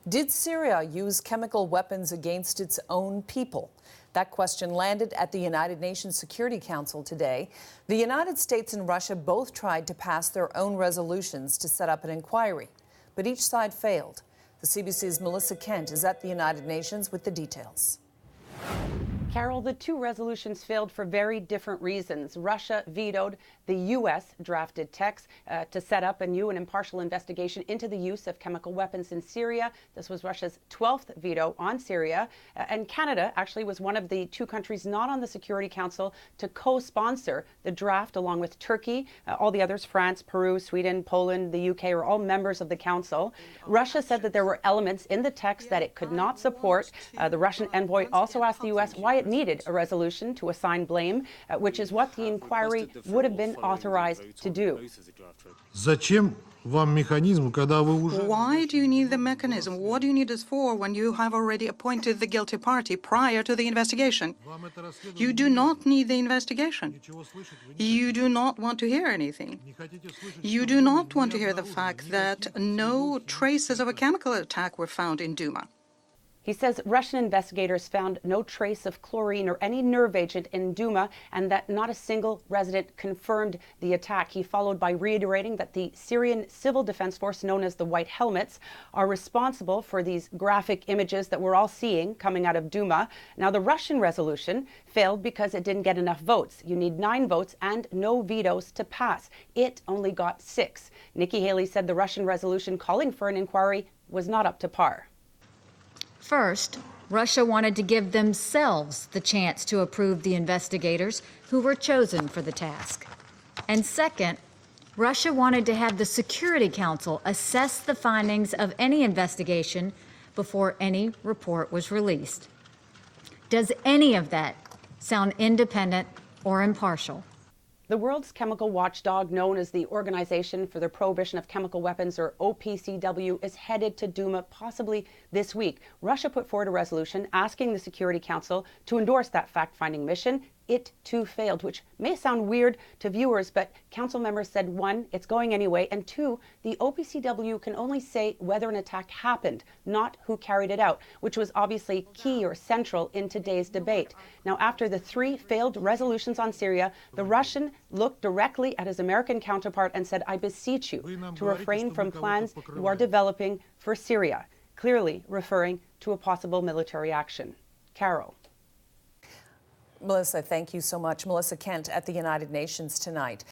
Did Syria use chemical weapons against its own people? That question landed at the United Nations Security Council today. The United States and Russia both tried to pass their own resolutions to set up an inquiry, but each side failed. The CBC's Melissa Kent is at the United Nations with the details. Carol, the two resolutions failed for very different reasons. Russia vetoed the U.S. drafted text to set up a new and impartial investigation into the use of chemical weapons in Syria. This was Russia's 12th veto on Syria. And Canada actually was one of the two countries not on the Security Council to co-sponsor the draft along with Turkey. All the others, France, Peru, Sweden, Poland, the UK, are all members of the Council. Russia said that there were elements in the text that it could not support. The Russian envoy also asked the U.S. why it needed a resolution to assign blame, which is what the inquiry would have been authorized to do. Why do you need the mechanism? What do you need this for when you have already appointed the guilty party prior to the investigation? You do not need the investigation. You do not want to hear anything. You do not want to hear the fact that no traces of a chemical attack were found in Duma. He says Russian investigators found no trace of chlorine or any nerve agent in Duma and that not a single resident confirmed the attack. He followed by reiterating that the Syrian Civil Defense Force, known as the White Helmets, are responsible for these graphic images that we're all seeing coming out of Duma. Now, the Russian resolution failed because it didn't get enough votes. You need 9 votes and no vetoes to pass. It only got 6. Nikki Haley said the Russian resolution calling for an inquiry was not up to par. First, Russia wanted to give themselves the chance to approve the investigators who were chosen for the task. And second, Russia wanted to have the Security Council assess the findings of any investigation before any report was released. Does any of that sound independent or impartial? The world's chemical watchdog, known as the Organization for the Prohibition of Chemical Weapons, or OPCW, is headed to Duma possibly this week. Russia put forward a resolution asking the Security Council to endorse that fact-finding mission. It too failed, which may sound weird to viewers, but council members said, 1, it's going anyway, and 2, the OPCW can only say whether an attack happened, not who carried it out, which was obviously key or central in today's debate. Now, after the 3 failed resolutions on Syria, the Russian looked directly at his American counterpart and said, I beseech you to refrain from plans you are developing for Syria, clearly referring to a possible military action. Carol. Melissa, thank you so much. Melissa Kent at the United Nations tonight.